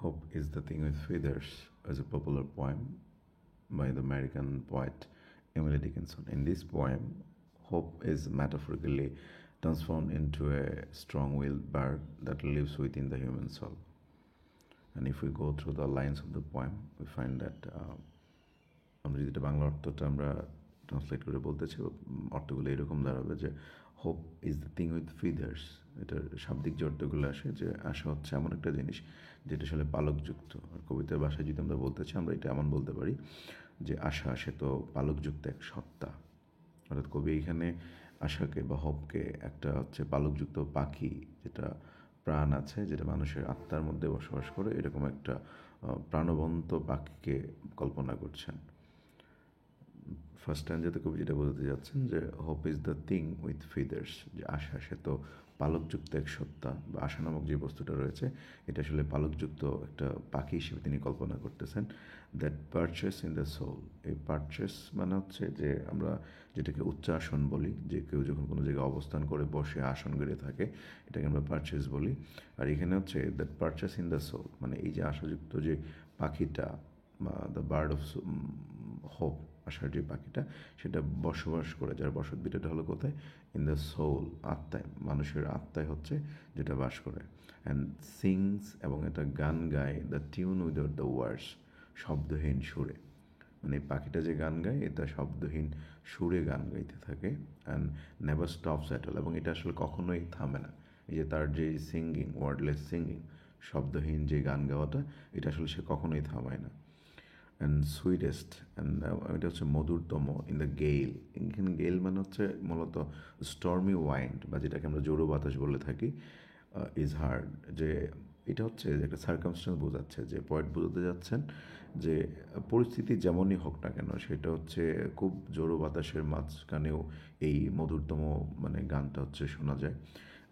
Hope is the Thing with Feathers is a popular poem by the American poet Emily Dickinson. In this poem, hope is metaphorically transformed into a strong willed bird that lives within the human soul. And if we go through the lines of the poem, we find that আমরা যদি এটা বাংলা অর্থটা আমরা translate করে বলতেছি অর্থগুলো এরকম দাঁড়াবে যে hope is the thing with feathers. এটার শাব্দিক যে অর্থগুলো আসে যে আশা হচ্ছে এমন একটা জিনিস যেটা আসলে পালকযুক্ত। আর কবিতার ভাষায় যদি আমরা বলতে চাই আমরা এটা এমন বলতে পারি যে আশা সে তো পালকযুক্ত এক সত্তা। অর্থাৎ কবি এখানে আশাকে বা হোপকে একটা হচ্ছে পালকযুক্ত পাখি, যেটা প্রাণ আছে, যেটা মানুষের আত্মার মধ্যে বসবাস করে, এরকম একটা প্রাণবন্ত পাখিকে কল্পনা করছেন। ফার্স্ট স্ট্যান্জাতে কবি যেটা বোঝাতে যাচ্ছেন যে hope is the thing with feathers, যে আশা সে তো পালকযুক্ত এক সত্তা, বা আশা নামক যে বস্তুটা রয়েছে এটা আসলে পালকযুক্ত একটা পাখি হিসেবে তিনি কল্পনা করতেছেন। That perches in the soul, এই পারচেস মানে হচ্ছে যে আমরা যেটাকে উচ্চাসন বলি, যে কেউ যখন কোনো জায়গায় অবস্থান করে বসে আসন গড়ে থাকে এটাকে আমরা পারচেস বলি। আর এখানে হচ্ছে that perches in the soul, মানে এই যে আশাযুক্ত যে পাখিটা বা দ্য বার্ড অফ হোপ, আশার যে পাখিটা সেটা বসবাস করে, যার বসত ভিটাটা হলো কোথায়? ইন দ্য সোল, আত্মায়, মানুষের আত্মায় হচ্ছে যেটা বাস করে। অ্যান্ড সিংস, এবং এটা গান গায়, the tune without the words, শব্দহীন সুরে। মানে পাখিটা যে গান গায় এটা শব্দহীন সুরে গান গাইতে থাকে। And never stops at all, এবং এটা আসলে কখনোই থামে না। এই যে তার যে সিঙ্গিং, ওয়ার্ডলেস সিঙ্গিং, শব্দহীন যে গান গাওয়াটা, এটা আসলে সে কখনোই থামায় না। অ্যান্ড সুইটেস্ট, অ্যান্ড এটা হচ্ছে মধুরতম, ইন দ্য গেইল। এখানে গেইল মানে হচ্ছে মূলত স্টর্মি ওয়াইন্ড, বা যেটাকে আমরা জোরো বাতাস বলে থাকি, ইজ হার্ড, যে এটা হচ্ছে যে একটা সার্কামস্টেন্স বোঝাচ্ছে, যে পয়েন্ট বোঝাতে যাচ্ছেন যে পরিস্থিতি যেমনই হোক না কেন সেটা হচ্ছে খুব জোরো বাতাসের মাঝখানেও এই মধুরতম মানে গানটা হচ্ছে শোনা যায়।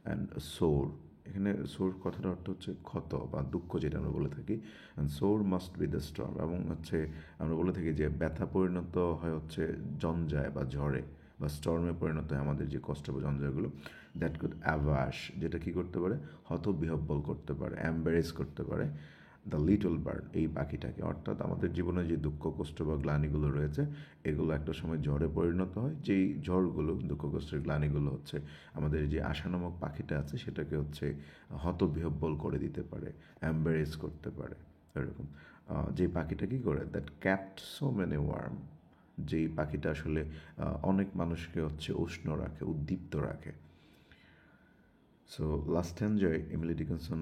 অ্যান্ড সোর, এখানে সোর কথার অর্থ হচ্ছে ক্ষত বা দুঃখ, যেটা আমরা বলে থাকি। And sore must be the storm, এবং হচ্ছে আমরা বলে থাকি যে ব্যথা পরিণত হয় হচ্ছে জঞ্জায় বা ঝড়ে, বা স্টর্মে পরিণত হয় আমাদের যে কষ্ট বা জঞ্জায়গুলো। দ্যাট কুড অ্যাভাশ, যেটা কী করতে পারে? হতবিহব্বল করতে পারে, অ্যাম্বারেস করতে পারে দ্য লিটল বার্ড, এই পাখিটাকে। অর্থাৎ আমাদের জীবনে যে দুঃখ কষ্ট বা গ্লানিগুলো রয়েছে এগুলো একটা সময় ঝড়ে পরিণত হয়, যেই ঝড়গুলো, দুঃখ কষ্টের গ্লানিগুলো হচ্ছে আমাদের যে আশা নামক পাখিটা আছে সেটাকে হচ্ছে হতবিহব্বল করে দিতে পারে, অ্যাম্বারেস করতে পারে। এরকম যে পাখিটা কী করে? That kept so many warm, যেই পাখিটা আসলে অনেক মানুষকে হচ্ছে উষ্ণ রাখে, উদ্দীপ্ত রাখে। So last enjoy Emily Dickinson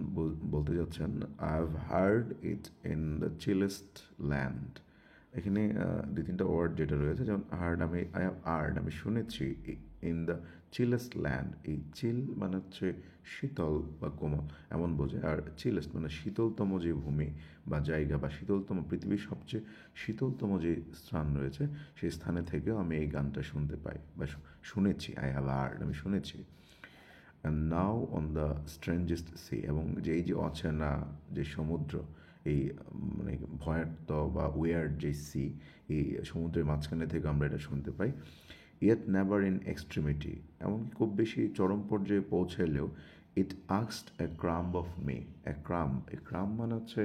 বলতে যাচ্ছেন, I have heard it in the chillest land. এখানে দুই তিনটা ওয়ার্ড যেটা রয়েছে, যেমন হার্ড, আই হ্যাভ হার্ড, আমি শুনেছি, ইন দ্য চিলেস্ট ল্যান্ড, এই চিল মানে হচ্ছে শীতল বা কোমল এমন বোঝে, আর চিলেস্ট মানে শীতলতম যে ভূমি বা জায়গা, বা শীতলতম, পৃথিবীর সবচেয়ে শীতলতম যে স্থান রয়েছে সেই স্থানে থেকেও আমি এই গানটা শুনতে পাই বা শুনেছি। আই হ্যাভ হার্ড, আমি শুনেছি। And now on the strangest sea, এবং যে এই যে অচেনা যে সমুদ্র, এই মানে ভয়ার্থ বা ওয়ার্ড যে সি, এই সমুদ্রের মাঝখানে থেকে আমরা এটা শুনতে পাই। ইয়েট নেভার ইন এক্সট্রিমিটি, এমনকি খুব বেশি চরম পর্যায়ে পৌঁছালেও it asked a crumb of me, a crumb মানে হচ্ছে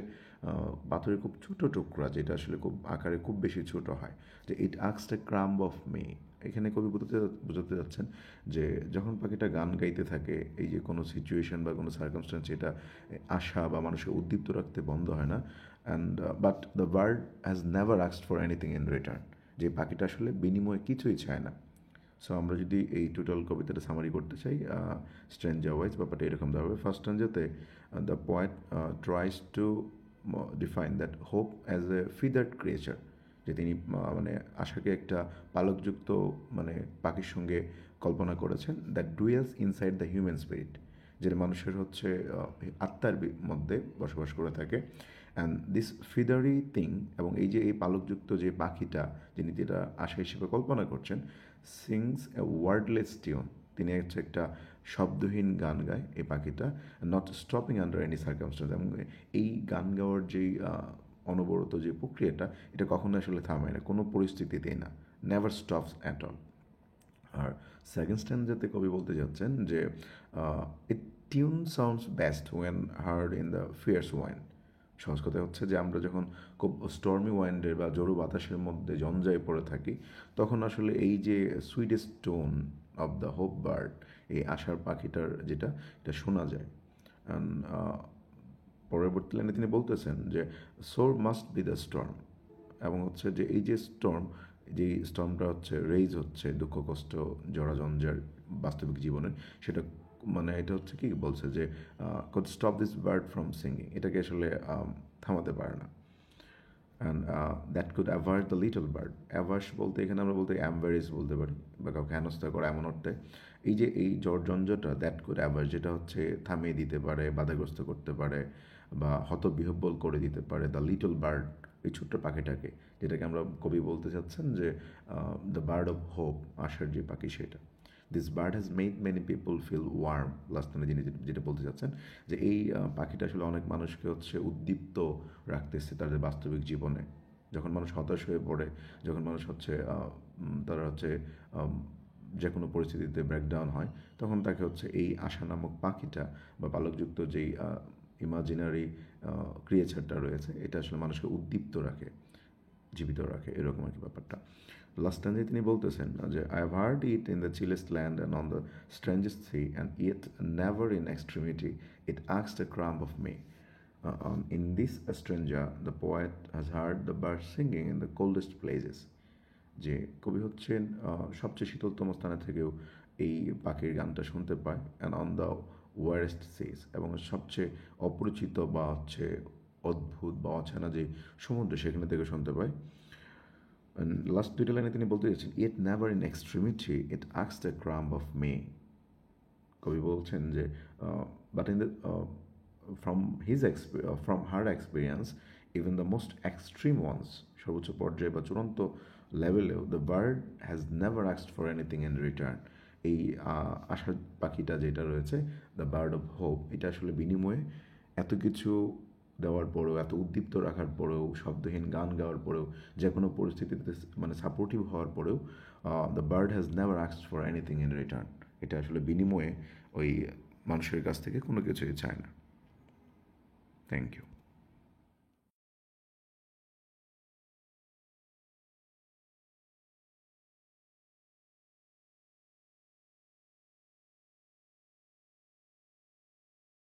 পাথরের খুব ছোটো টুকরা, যেটা আসলে খুব আকারে খুব বেশি ছোটো হয়, যে it asked a crumb of me. এখানে কবি বোঝাতে যাচ্ছেন যে যখন পাখিটা গান গাইতে থাকে, এই যে কোনো সিচুয়েশন বা কোনো সার্কামস্টেন্স, এটা আশা বা মানুষকে উদ্দীপ্ত রাখতে বন্ধ হয় না। And but the bird has never asked for anything in return, যে পাখিটা আসলে বিনিময়ে কিছুই চায় না। সো আমরা যদি এই টোটাল কবিতাটা সামারি করতে চাই স্ট্রেঞ্জার ওয়াইজ, ব্যাপারটা এরকম দাঁড়াবে। ফার্স্ট স্ট্রেঞ্জাতে the poet tries to define that hope as a feathered creature, যে তিনি মানে আশাকে একটা পালকযুক্ত মানে পাখির সঙ্গে কল্পনা করেছেন, that duels inside the human spirit, যেটা মানুষের হচ্ছে আত্মার মধ্যে বসবাস করে থাকে। অ্যান্ড দিস ফিদারি থিং, এবং এই যে এই পালকযুক্ত যে পাখিটা যিনি যেটা আশা হিসেবে কল্পনা করছেন, সিংস এ ওয়ার্ডলেস টিউন, তিনি হচ্ছে একটা শব্দহীন গান গায় এই পাখিটা, not stopping under any circumstance, এবং এই গান গাওয়ার যেই অনবরত যে প্রক্রিয়াটা এটা কখনো আসলে থামায় না, কোনো পরিস্থিতিতেই না, নেভার স্টপস অ্যাট অল। আর সেকেন্ড স্ট্যান্ডাতে কবি বলতে যাচ্ছেন যে it tune sounds best when heard in the fierce wind, সহজ কথা হচ্ছে যে আমরা যখন খুব স্টর্মি ওয়াইন্ডের বা জোরো বাতাসের মধ্যে জঞ্জায় পড়ে থাকি, তখন আসলে এই যে sweetest tone of the hope bird, এই আশার পাখিটার যেটা, এটা শোনা যায়। অ্যান্ড পরবর্তী লাইনে তিনি বলতেছেন যে সোর মাস্ট বি দ্য স্টর্ম, এবং হচ্ছে যে এই যে স্টর্ম, যেই স্টর্মটা হচ্ছে রেইজ হচ্ছে দুঃখ কষ্ট জরাজঞ্জার বাস্তবিক জীবনে, সেটা মানে এটা হচ্ছে কি বলছে যে could stop this bird from singing, এটাকে আসলে থামাতে পারে না। And that could avert the little bird. Averse বলতে এখানে আমরা বলতে অ্যাম্বারিস বলতে পারি, বা কাউকে হেনস্থা করা এমন অর্থে। এই যে এই জর্জঞ্জটা, দ্যাট কুড অ্যাভার্স, যেটা হচ্ছে থামিয়ে দিতে পারে, বাধাগ্রস্ত করতে পারে, বা হতবিহব্বল করে দিতে পারে দ্য লিটল বার্ড, এই ছোট্ট পাখিটাকে, যেটাকে আমরা কবি বলতে চাচ্ছেন যে দ্য বার্ড অফ হোপ, আশার যে পাখি সেটা। This bird has made many people feel warm, last মানে যিনি যেটা বলতে চাচ্ছেন যে এই পাখিটা আসলে অনেক মানুষকে হচ্ছে উদ্দীপ্ত রাখতেছে তাদের বাস্তবিক জীবনে। যখন মানুষ হতাশ হয়ে পড়ে, যখন মানুষ হচ্ছে তারা হচ্ছে যে কোনো পরিস্থিতিতে ব্রেকডাউন হয়, তখন তাকে হচ্ছে এই আশা নামক পাখিটা বা পালকযুক্ত যেই ইমাজিনারি ক্রিয়েচারটা রয়েছে, এটা আসলে মানুষকে উদ্দীপ্ত রাখে, জীবিত রাখে, এরকম আর কি ব্যাপারটা। লাস্ট টাইমে তিনি বলতেছেন যে I have heard it in the chillest land and on the strangest sea and yet never in extremity it asked a crumb of me. In this stranger, the poet has heard the birds singing in the coldest places. যে কবি হচ্ছেন সবচেয়ে শীতলতম স্থানে থেকেও এই পাখির গানটা শুনতে পায়, অ্যান্ড অন দ্য ওয়ারেস্ট সিজ, এবং সবচেয়ে অপরিচিত বা হচ্ছে অদ্ভুত বা অচেনা যে সমুদ্র, সেখানে থেকে শুনতে পায়। লাস্ট দুইটা লাইনে তিনি বলতে চাচ্ছেন it never in extremity it asked a crumb of me. কবি বলছেন যে but in the from from her experience even the most extreme ones, সর্বোচ্চ পর্যায়ে বা চূড়ান্ত লেভেলেও the bird has never asked for anything in return. এই আশার পাখিটা যেটা রয়েছে, দ্য বার্ড অফ হোপ, এটা আসলে বিনিময়ে এত কিছু দেওয়ার পরেও, এত উদ্দীপ্ত রাখার পরেও, শব্দহীন গান গাওয়ার পরেও, যে কোনো পরিস্থিতিতে মানে সাপোর্টিভ হওয়ার পরেও, the bird has never asked for anything in return, এটা আসলে বিনিময়ে ওই মানুষের কাছ থেকে কোনো কিছুই চায় না। Thank you.